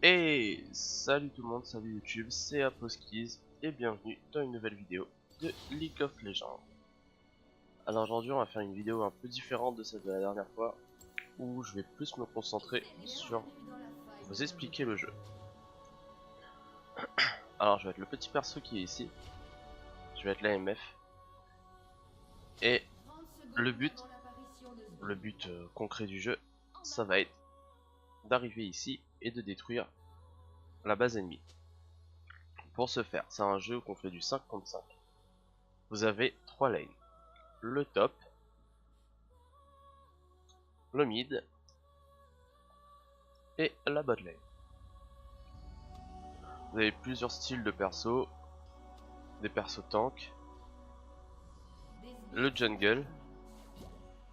Et salut tout le monde, salut YouTube, c'est Aposkiz et bienvenue dans une nouvelle vidéo de League of Legends. Alors aujourd'hui on va faire une vidéo un peu différente de celle de la dernière fois, où je vais plus me concentrer sur vous expliquer le jeu. Alors je vais être le petit perso qui est ici, je vais être l'AMF, et le but concret du jeu, ça va être d'arriver ici et de détruire la base ennemie. Pour ce faire, c'est un jeu où on fait du 5 contre 5. Vous avez 3 lanes. Le top, le mid et la bot lane. Vous avez plusieurs styles de persos, des persos tank, le jungle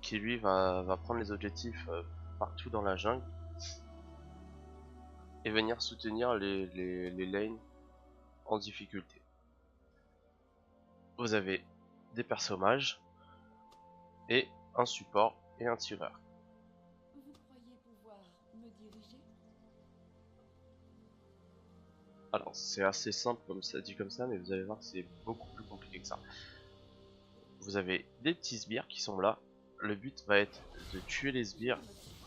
qui lui va prendre les objectifs partout dans la jungle et venir soutenir les lanes en difficulté. Vous avez des persos mages et un support et un tireur. Vous croyez pouvoir me diriger? Alors c'est assez simple comme ça dit comme ça, mais vous allez voir que c'est beaucoup plus compliqué que ça. Vous avez des petits sbires qui sont là. Le but va être de tuer les sbires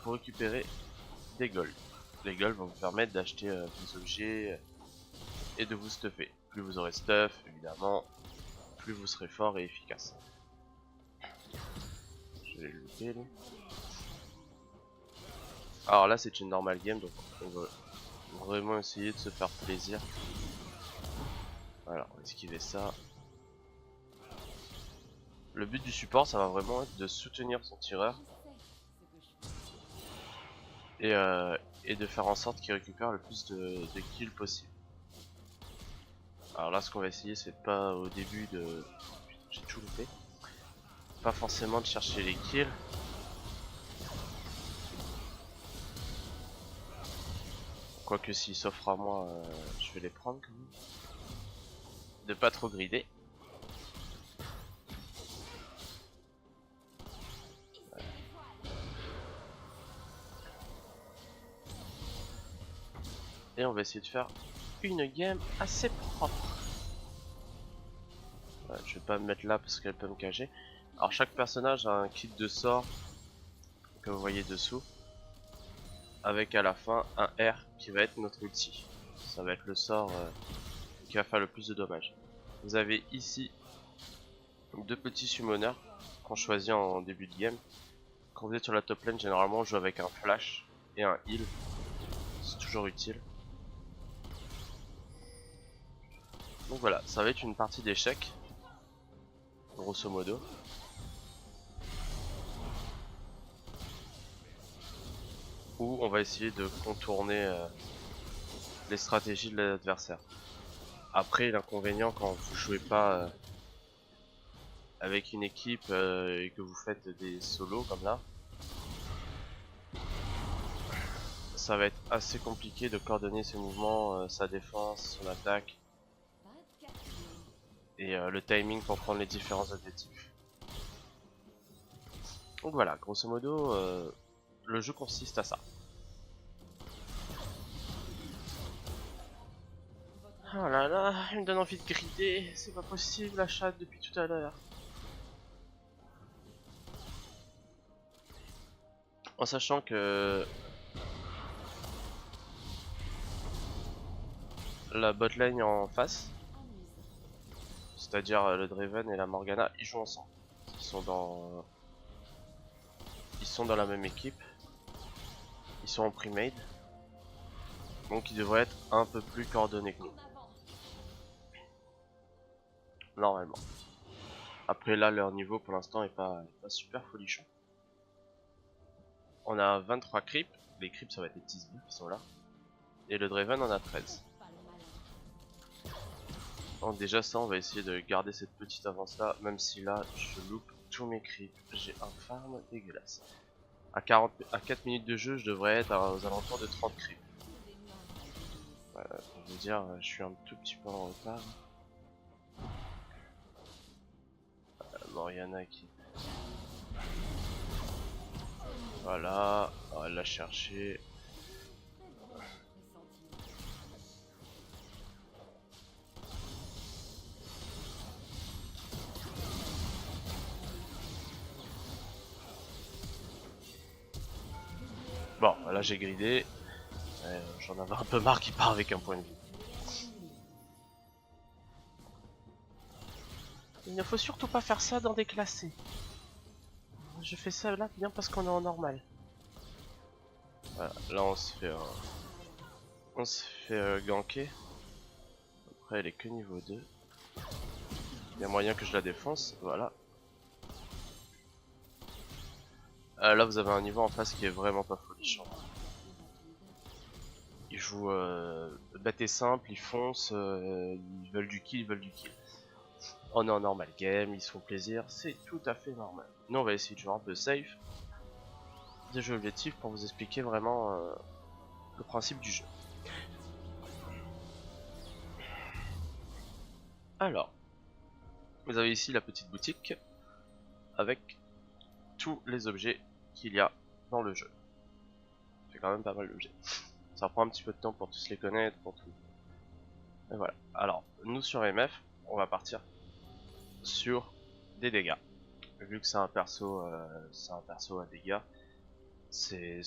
pour récupérer des golds. Les golds vont vous permettre d'acheter des objets et de vous stuffer. Plus vous aurez stuff, évidemment, plus vous serez fort et efficace. Je vais le louper là. Alors là c'est une normale game, donc on va vraiment essayer de se faire plaisir. Voilà, on va esquiver ça. Le but du support, ça va vraiment être de soutenir son tireur et de faire en sorte qu'il récupère le plus de kills possible. Alors là, ce qu'on va essayer, c'est pas au début de... J'ai tout loupé. Pas forcément de chercher les kills. Quoique s'il s'offre à moi, je vais les prendre quand même. De pas trop grider. Et on va essayer de faire une game assez propre. Je vais pas me mettre là parce qu'elle peut me cacher. Alors chaque personnage a un kit de sort que vous voyez dessous, avec à la fin un R qui va être notre ulti. Ça va être le sort qui va faire le plus de dommages. Vous avez ici deux petits summoners qu'on choisit en début de game. Quand vous êtes sur la top lane, généralement on joue avec un flash et un heal. C'est toujours utile. Donc voilà, ça va être une partie d'échecs, grosso modo. Où on va essayer de contourner les stratégies de l'adversaire. Après, l'inconvénient quand vous jouez pas avec une équipe et que vous faites des solos comme là, ça va être assez compliqué de coordonner ses mouvements, sa défense, son attaque et le timing pour prendre les différents objectifs. Donc voilà, grosso modo, le jeu consiste à ça. Oh là là, il me donne envie de grider, c'est pas possible la chatte depuis tout à l'heure. En sachant que la botlane en face, c'est-à-dire le Draven et la Morgana, ils jouent ensemble. Ils sont dans la même équipe. Ils sont en pre-made. Donc ils devraient être un peu plus coordonnés que nous. Normalement. Après là, leur niveau pour l'instant est pas super folichon. On a 23 creeps. Les creeps ça va être les petits sbires qui sont là. Et le Draven en a 13. Donc déjà ça, on va essayer de garder cette petite avance là, même si là je loupe tous mes creeps. J'ai un farm dégueulasse. À 4 minutes de jeu, je devrais être aux alentours de 30 creeps. Voilà, pour vous dire, je suis un tout petit peu en retard. Morgana qui... Voilà, on va la chercher. Bon, là j'ai gridé. J'en avais un peu marre qu'il part avec un point de vie. Il ne faut surtout pas faire ça dans des classés. Je fais ça là bien parce qu'on est en normal. Voilà, là on se fait ganker. Après elle est que niveau 2. Il y a moyen que je la défonce, voilà. Là vous avez un niveau en face qui est vraiment pas folichon. Ils jouent bête et simple, ils foncent, ils veulent du kill, ils veulent du kill. On est en normal game, ils se font plaisir, c'est tout à fait normal. Nous on va essayer de jouer un peu safe. Des jeux objectifs pour vous expliquer vraiment le principe du jeu. Alors, vous avez ici la petite boutique avec tous les objets qu'il y a dans le jeu. C'est quand même pas mal d'objets. Ça prend un petit peu de temps pour tous les connaître, pour tout. Et voilà. Alors, nous sur MF, on va partir sur des dégâts. Vu que c'est un perso à dégâts, c'est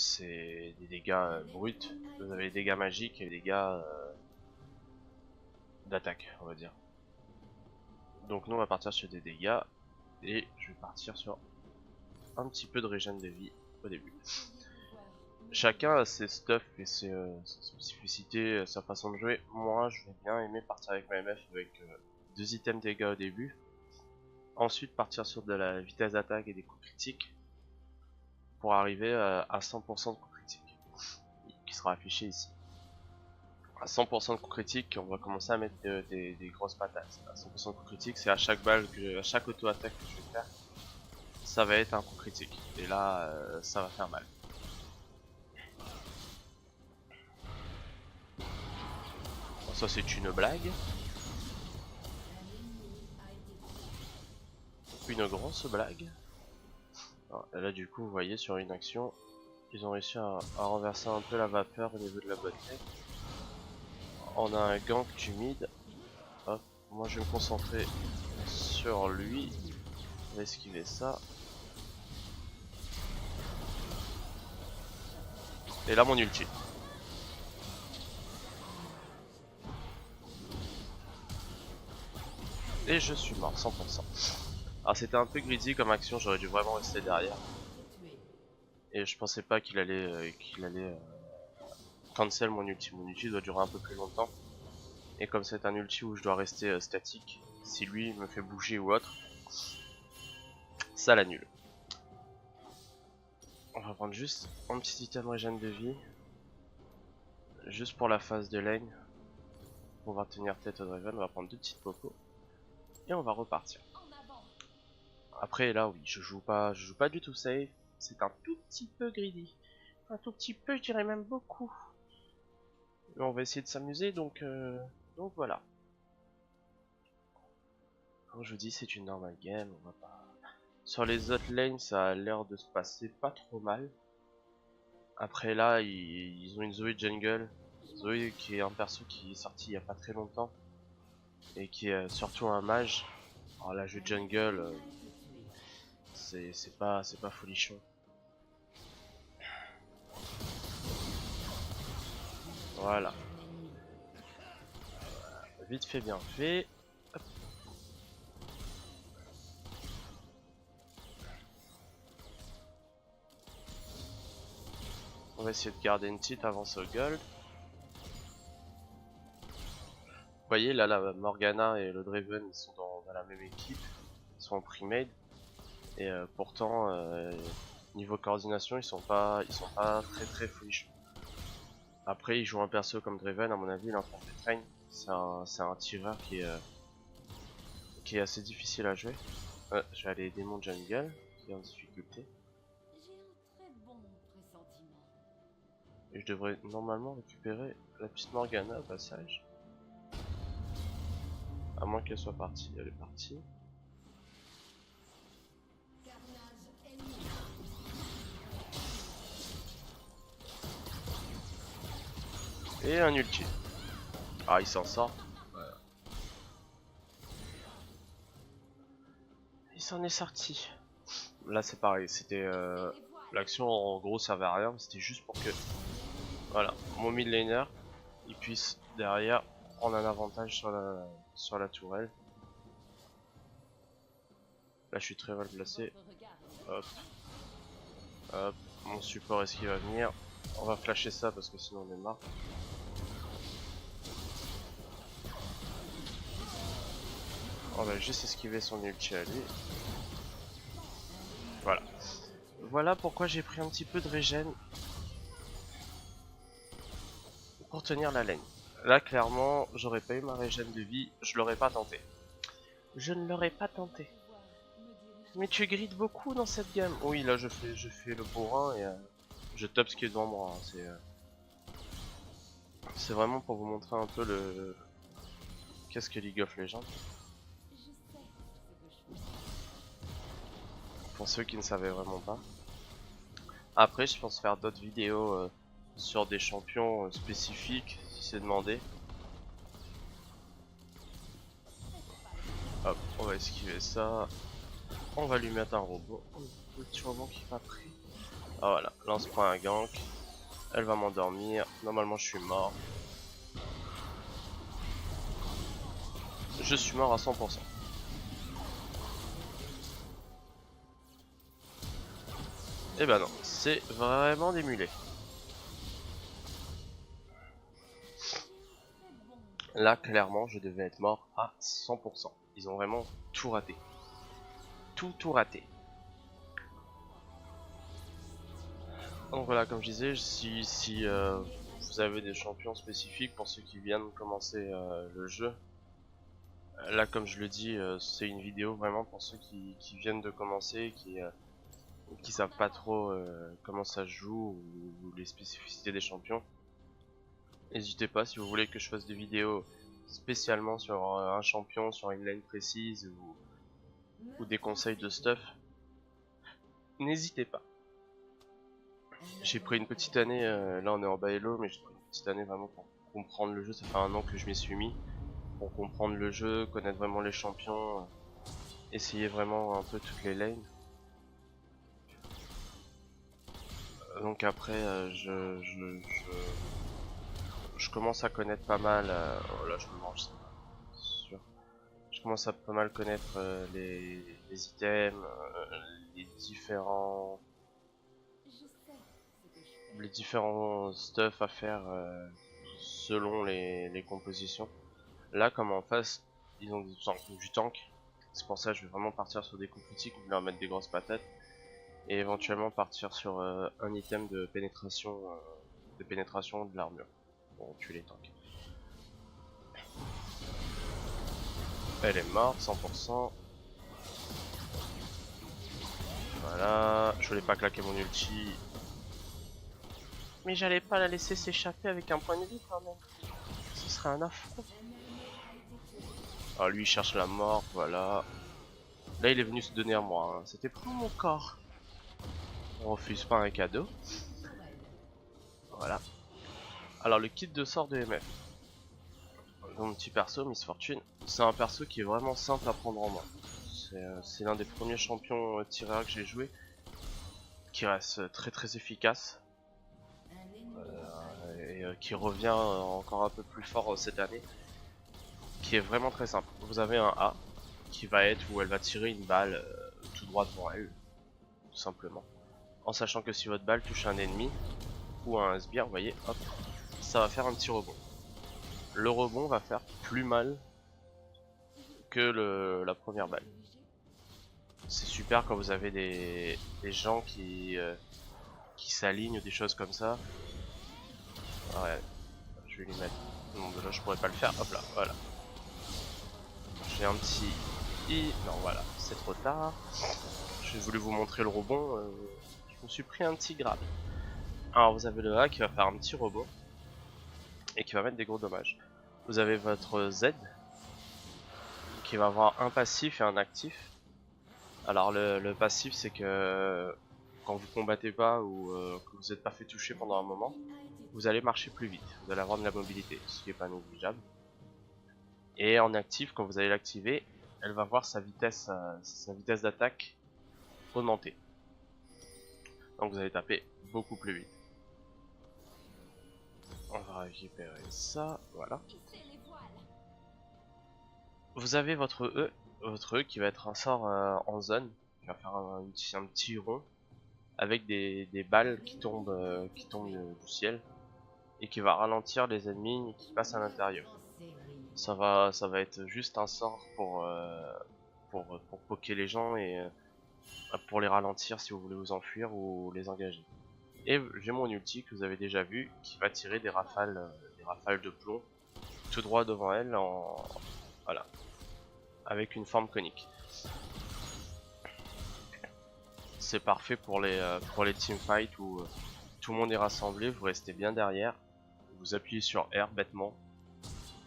des dégâts bruts. Vous avez les dégâts magiques et les dégâts d'attaque, on va dire. Donc nous on va partir sur des dégâts et je vais partir sur un petit peu de régène de vie au début. Chacun a ses stuff et ses spécificités, sa façon de jouer. Moi je vais bien aimer partir avec ma MF avec 2 items dégâts au début. Ensuite partir sur de la vitesse d'attaque et des coups critiques pour arriver à 100% de coups critiques qui sera affiché ici. À 100% de coups critiques, on va commencer à mettre des grosses patates. À 100% de coups critiques, c'est à chaque balle, à chaque auto-attaque que je vais faire, ça va être un coup critique. Et là, ça va faire mal. Bon, ça c'est une blague. Une grosse blague. Alors, là du coup, vous voyez sur une action, ils ont réussi à renverser un peu la vapeur au niveau de la botlane. On a un gank du mid. Hop, moi je vais me concentrer sur lui. On va esquiver ça. Et là mon ulti. Et je suis mort 100%. Alors c'était un peu greedy comme action, j'aurais dû vraiment rester derrière. Et je pensais pas qu'il allait cancel mon ulti. Mon ulti doit durer un peu plus longtemps. Et comme c'est un ulti où je dois rester statique, si lui me fait bouger ou autre, ça l'annule. On va prendre juste un petit item régène de vie. Juste pour la phase de lane. On va tenir tête au Draven, on va prendre 2 petites popos. Et on va repartir. Après là oui, je joue pas du tout safe. C'est un tout petit peu greedy. Un tout petit peu, je dirais même beaucoup. Mais on va essayer de s'amuser donc voilà. Comme je vous dis, c'est une normal game, on va pas... Sur les autres lanes, ça a l'air de se passer pas trop mal. Après là, ils ont une Zoé jungle. Zoé qui est un perso qui est sorti il y a pas très longtemps. Et qui est surtout un mage. Alors la jeu jungle, c'est pas folichon. Voilà. Vite fait, bien fait. Hop. On va essayer de garder une petite avance au gold. Vous voyez là, la Morgana et le Draven ils sont dans la même équipe. Ils sont en pre-made. Et pourtant, niveau coordination, ils sont pas très folichons. Après, ils jouent un perso comme Draven, à mon avis, il est en train de train. C'est un tireur qui est assez difficile à jouer. Je vais aller aider mon jungle qui est en difficulté. J'ai un très bon Et je devrais normalement récupérer la petite Morgana au passage. À moins qu'elle soit partie. Elle est partie. Et un ulti. Ah, il s'en sort. Voilà. Il s'en est sorti. Là, c'est pareil. C'était l'action en gros servait à rien. C'était juste pour que, voilà, mon mid laner il puisse derrière prendre un avantage sur la tourelle. Là, je suis très mal placé. Hop, hop. Mon support est-ce qu'il va venir? On va flasher ça parce que sinon on est mort. On va juste esquiver son ulti à lui. Voilà. Voilà pourquoi j'ai pris un petit peu de régène pour tenir la lane. Là, clairement, j'aurais pas eu ma régène de vie, je l'aurais pas tenté. Je ne l'aurais pas tenté. Mais tu grides beaucoup dans cette gamme. Oui, là, je fais le bourrin et je top ce qui est devant moi. Hein. C'est vraiment pour vous montrer un peu le qu'est-ce que League of Legends. Pour ceux qui ne savaient vraiment pas. Après, je pense faire d'autres vidéos sur des champions spécifiques, si c'est demandé. Hop, on va esquiver ça. On va lui mettre un robot. Le petit robot qui va pris. Ah voilà, là on se prend un gank. Elle va m'endormir. Normalement, je suis mort. Je suis mort à 100%. Et ben non, c'est vraiment des mulets. Là, clairement, je devais être mort à 100%. Ils ont vraiment tout raté. Tout raté. Donc voilà, comme je disais, si vous avez des champions spécifiques pour ceux qui viennent commencer le jeu, là, comme je le dis, c'est une vidéo vraiment pour ceux qui viennent de commencer, qui savent pas trop comment ça se joue ou les spécificités des champions. N'hésitez pas si vous voulez que je fasse des vidéos spécialement sur un champion, sur une lane précise ou des conseils de stuff. N'hésitez pas. J'ai pris une petite année, là on est en bas elo, mais j'ai pris une petite année vraiment pour comprendre le jeu. Ça fait un an que je m'y suis mis pour comprendre le jeu, connaître vraiment les champions, essayer vraiment un peu toutes les lanes. Donc après, je commence à connaître pas mal. Oh là, je me mange ça, c'est sûr. Je commence à pas mal connaître les items, les différents stuff à faire selon les compositions. Là, comme en face, ils ont du tank. C'est pour ça que je vais vraiment partir sur des coups critiques, leur mettre des grosses patates. Et éventuellement partir sur un item de pénétration de l'armure. Bon, tuer les tanks. Elle est morte, 100%. Voilà, je voulais pas claquer mon ulti. Mais j'allais pas la laisser s'échapper avec un point de vie quand même. Ce serait un affront. Ah, lui il cherche la mort, voilà. Là il est venu se donner à moi, hein. C'était pour mon corps. On refuse pas un cadeau. Voilà. Alors le kit de sort de MF. Mon petit perso, Miss Fortune, c'est un perso qui est vraiment simple à prendre en main. C'est l'un des premiers champions tireurs que j'ai joué, qui reste très efficace. Et qui revient encore un peu plus fort cette année. Qui est vraiment très simple. Vous avez un A qui va être où elle va tirer une balle tout droit devant elle, tout simplement. En sachant que si votre balle touche un ennemi ou un sbire, vous voyez, hop, ça va faire un petit rebond. Le rebond va faire plus mal que la première balle. C'est super quand vous avez des gens qui s'alignent, des choses comme ça. Ouais, je vais lui mettre. Non, là je pourrais pas le faire. Hop là, voilà. J'ai un petit I. Non, voilà, c'est trop tard. J'ai voulu vous montrer le rebond. Je me suis pris un petit grab. Alors vous avez le A qui va faire un petit robot et qui va mettre des gros dommages. Vous avez votre Z qui va avoir un passif et un actif. Alors le passif c'est que quand vous combattez pas ou que vous n'êtes pas fait toucher pendant un moment, vous allez marcher plus vite, vous allez avoir de la mobilité, ce qui n'est pas négligeable. Et en actif, quand vous allez l'activer, elle va voir sa vitesse d'attaque augmenter. Donc vous allez taper beaucoup plus vite. On va récupérer ça, voilà. Vous avez votre E qui va être un sort en zone, qui va faire un petit rond avec des balles qui tombent du ciel et qui va ralentir les ennemis qui passent à l'intérieur. Ça va être juste un sort pour poker les gens et pour les ralentir si vous voulez vous enfuir ou les engager. Et j'ai mon ulti que vous avez déjà vu qui va tirer des rafales de plomb tout droit devant elle voilà, avec une forme conique. C'est parfait pour les teamfights où tout le monde est rassemblé, vous restez bien derrière, vous appuyez sur R bêtement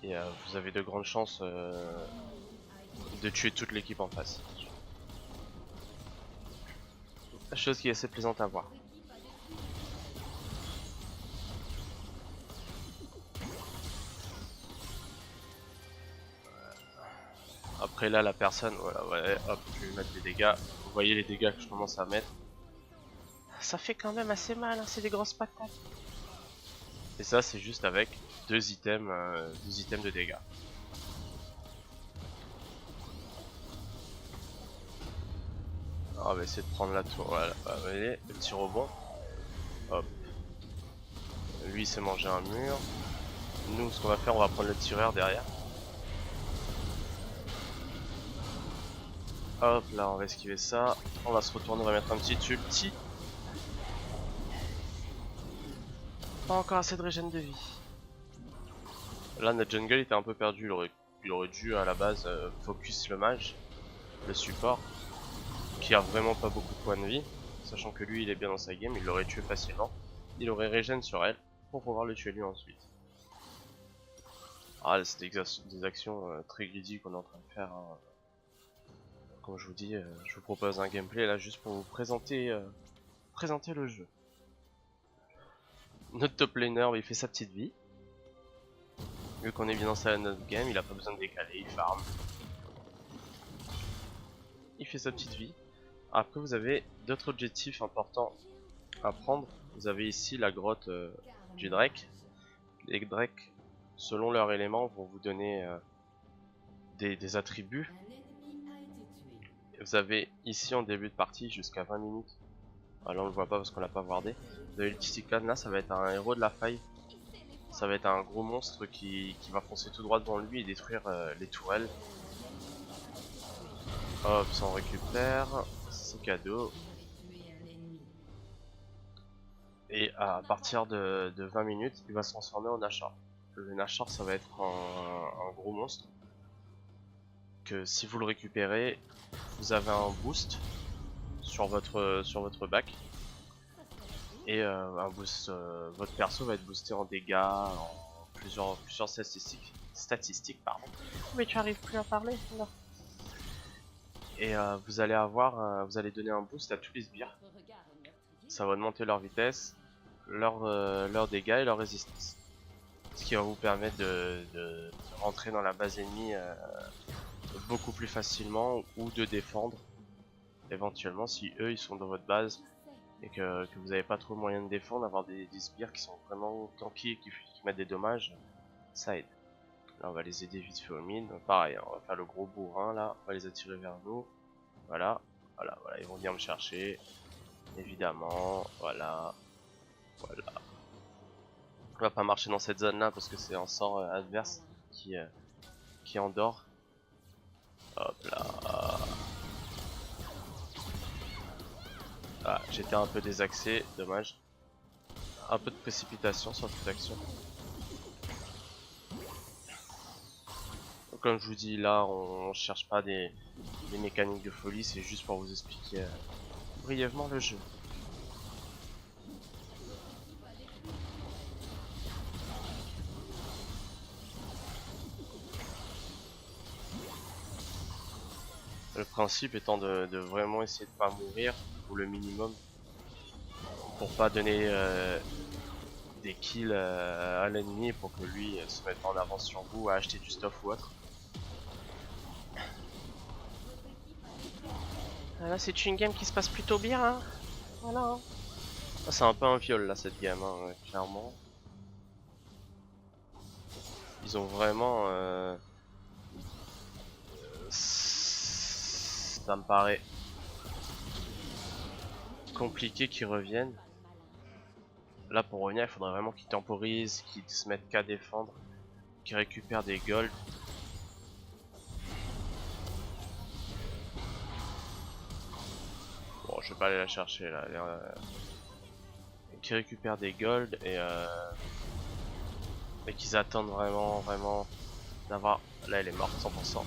et vous avez de grandes chances de tuer toute l'équipe en face. Chose qui est assez plaisante à voir. Après là la personne, voilà, ouais, hop, je vais mettre des dégâts. Vous voyez les dégâts que je commence à mettre. Ça fait quand même assez mal, hein, c'est des grosses patates. Et ça c'est juste avec deux items de dégâts. Alors, on va essayer de prendre la tour, voilà, vous voyez, le petit rebond. Hop. Lui il s'est mangé un mur. Nous ce qu'on va faire, on va prendre le tireur derrière. Hop là, on va esquiver ça. On va se retourner, on va mettre un petit ulti. Pas encore assez de régène de vie. Là notre jungle était un peu perdu, il aurait dû à la base focus le mage, le support, qui a vraiment pas beaucoup de points de vie, sachant que lui il est bien dans sa game, il l'aurait tué facilement. Il aurait régène sur elle pour pouvoir le tuer lui ensuite. Ah c'est des actions très greedy qu'on est en train de faire. Hein. Comme je vous dis, je vous propose un gameplay là juste pour vous présenter le jeu. Notre top laner il fait sa petite vie. Vu qu'on est bien dans sa notre game, il a pas besoin de décaler, il farm. Il fait sa petite vie. Après vous avez d'autres objectifs importants à prendre. Vous avez ici la grotte du Drake. Les Drakes, selon leur élément, vont vous donner des attributs. Vous avez ici en début de partie jusqu'à 20 minutes. Alors on le voit pas parce qu'on l'a pas wardé. Vous avez le Tisiclan là, ça va être un héros de la faille. Ça va être un gros monstre qui va foncer tout droit devant lui et détruire les tourelles. Hop, ça on récupère. C'est cadeau. Et à partir de 20 minutes, il va se transformer en Nashor. Le Nashor, ça va être un gros monstre. Que si vous le récupérez, vous avez un boost sur votre bac. Et un boost, votre perso va être boosté en dégâts, en plusieurs statistiques, pardon. Mais tu arrives plus à parler, non. Et vous allez donner un boost à tous les sbires. Ça va augmenter leur vitesse, leur dégâts et leur résistance. Ce qui va vous permettre de rentrer dans la base ennemie beaucoup plus facilement ou de défendre éventuellement si eux ils sont dans votre base et que vous n'avez pas trop moyen de défendre, avoir des sbires qui sont vraiment tanky et qui mettent des dommages, ça aide. Là on va les aider vite fait aux mines, pareil, hein, on va faire le gros bourrin là, on va les attirer vers nous, voilà, ils vont venir me chercher, évidemment, voilà. On va pas marcher dans cette zone là parce que c'est un sort adverse qui endort. Hop là. Ah, j'étais un peu désaxé, dommage. Un peu de précipitation sur cette action. Donc, comme je vous dis, là on cherche pas des mécaniques de folie, c'est juste pour vous expliquer brièvement le jeu. Le principe étant de vraiment essayer de pas mourir, ou le minimum, pour pas donner des kills à l'ennemi pour que lui se mette en avance sur vous à acheter du stuff ou autre. Là c'est une game qui se passe plutôt bien, hein. Voilà. Hein. Ah, c'est un peu un viol là cette game, hein, clairement. Ils ont vraiment... ça me paraît compliqué qu'ils reviennent. Là pour revenir il faudrait vraiment qu'ils temporisent, qu'ils se mettent qu'à défendre, qu'ils récupèrent des golds. Bon je vais pas aller la chercher là. Qu'ils récupèrent des golds et qu'ils attendent vraiment d'avoir... Là elle est morte 100%.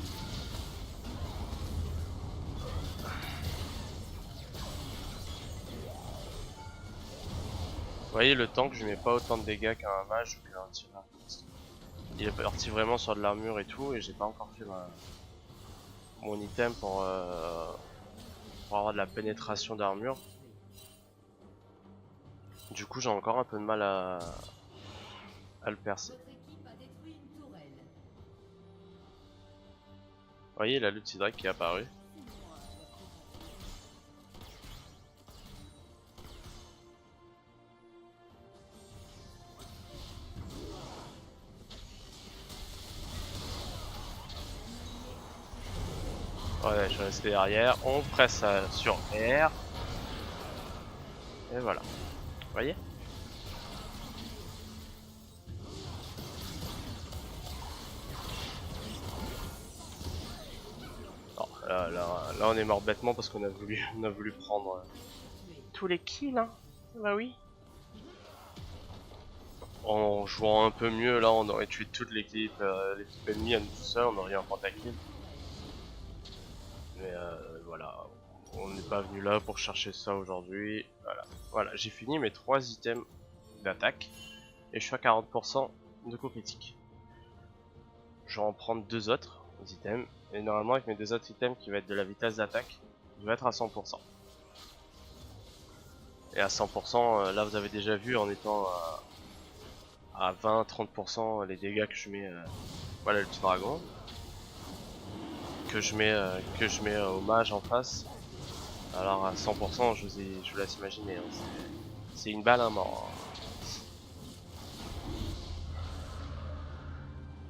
Vous voyez le tank je mets pas autant de dégâts qu'un mage ou qu'un tireur. Il est parti vraiment sur de l'armure et tout et j'ai pas encore fait mon item pour avoir de la pénétration d'armure. Du coup j'ai encore un peu de mal à le percer. Vous voyez la lutte Hydraque qui est apparue. Ouais, je vais rester derrière. On presse sur R. Et voilà. Vous voyez? Non, là on est mort bêtement parce qu'on a voulu prendre tous les kills, hein. Bah oui. En jouant un peu mieux, là on aurait tué toute l'équipe ennemie à nous tout seul, on aurait eu un pentakill. Mais voilà, on n'est pas venu là pour chercher ça aujourd'hui. Voilà, j'ai fini mes 3 items d'attaque et je suis à 40% de coup critique. Je vais en prendre 2 autres items et normalement avec mes 2 autres items qui va être de la vitesse d'attaque, je vais être à 100%. Et à 100%, là vous avez déjà vu en étant à 20-30% les dégâts que je mets, voilà le petit dragon, que je mets au mage en face. Alors à 100%, je vous laisse imaginer, hein, c'est une balle à mort.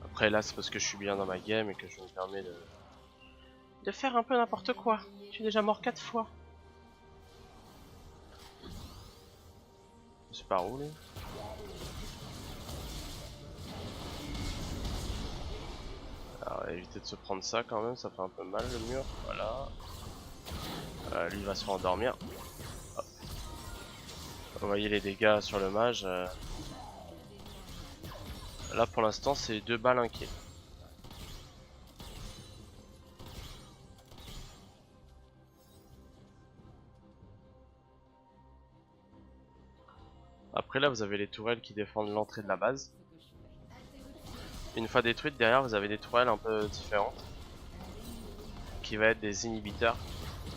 Après là c'est parce que je suis bien dans ma game et que je me permets de faire un peu n'importe quoi. Je suis déjà mort 4 fois. C'est par où là? Alors éviter de se prendre ça quand même, ça fait un peu mal le mur. Voilà. Lui va se faire endormir. Hop. Vous voyez les dégâts sur le mage. Là pour l'instant c'est 2 balles 1 kill. Après là vous avez les tourelles qui défendent l'entrée de la base. Une fois détruite, derrière vous avez des tourelles un peu différentes qui va être des inhibiteurs.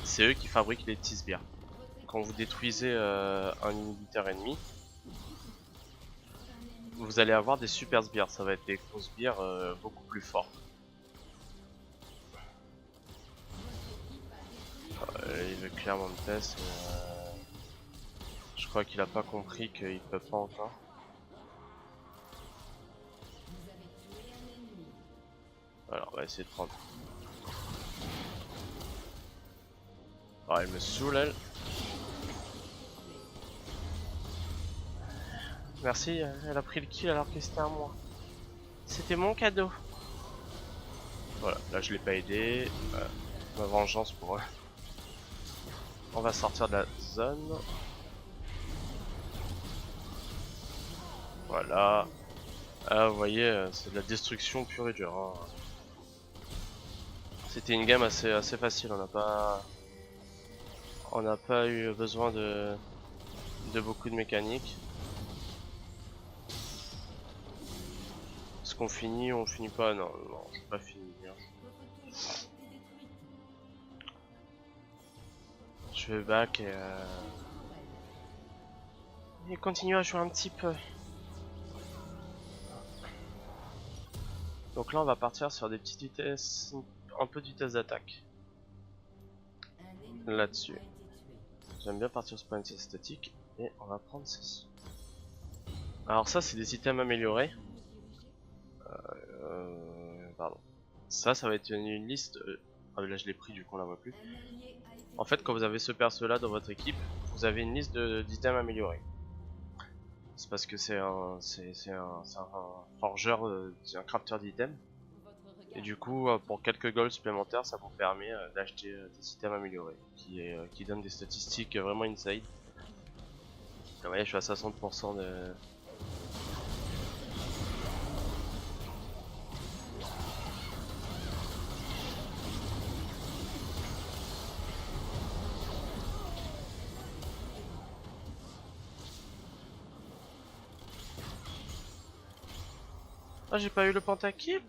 C'est eux qui fabriquent les petits sbires. Quand vous détruisez un inhibiteur ennemi, vous allez avoir des super sbires. Ça va être des gros sbires beaucoup plus forts. Il veut clairement me test, mais je crois qu'il a pas compris qu'il peut pas encore. Alors on va essayer de prendre. Oh, elle me saoule elle. Merci, elle a pris le kill alors que c'était à moi. C'était mon cadeau. Voilà, là je l'ai pas aidé. Ma vengeance pour eux. On va sortir de la zone. Voilà. Ah, vous voyez, c'est de la destruction pure et dure. Hein. C'était une game assez facile. On n'a pas eu besoin de beaucoup de mécanique. Est-ce qu'on finit ou on finit pas? Non, non, je vais pas finir. Je vais back et continuer à jouer un petit peu. Donc là on va partir sur des petites vitesses, un peu de vitesse d'attaque. Là-dessus. J'aime bien partir sur point statique et on va prendre ceci. Alors ça c'est des items améliorés. Pardon. Ça va être une liste. Ah, là je l'ai pris du coup on la voit plus. En fait quand vous avez ce perso là dans votre équipe, vous avez une liste d'items améliorés. C'est parce que c'est un forgeur, un crafter d'items. Et du coup pour quelques golds supplémentaires ça vous permet d'acheter des items améliorés qui donnent des statistiques vraiment insane. Vous voyez je suis à 60% de... Ah j'ai pas eu le pentakill.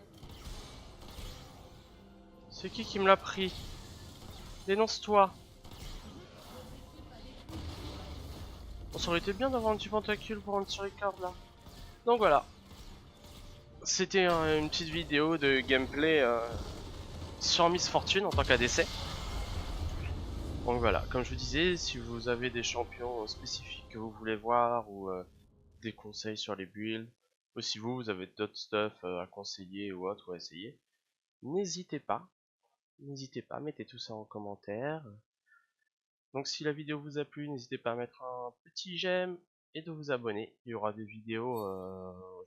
C'est qui me l'a pris? Dénonce-toi. On ça aurait été bien d'avoir un petit pentacule pour un petit record là. Donc voilà. C'était une petite vidéo de gameplay sur Miss Fortune en tant qu'ADC. Donc voilà, comme je vous disais, si vous avez des champions spécifiques que vous voulez voir ou des conseils sur les builds, ou si vous avez d'autres stuff à conseiller ou autre ou à essayer, n'hésitez pas. N'hésitez pas, mettez tout ça en commentaire. Donc si la vidéo vous a plu, n'hésitez pas à mettre un petit j'aime et de vous abonner. Il y aura des vidéos,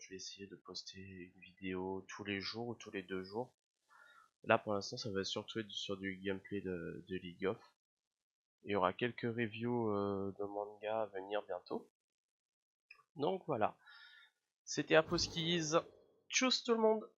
je vais essayer de poster une vidéo tous les jours ou tous les 2 jours. Là pour l'instant ça va surtout être sur du gameplay de League of. Il y aura quelques reviews de manga à venir bientôt. Donc voilà, c'était Aposkiz. Tchuss tout le monde!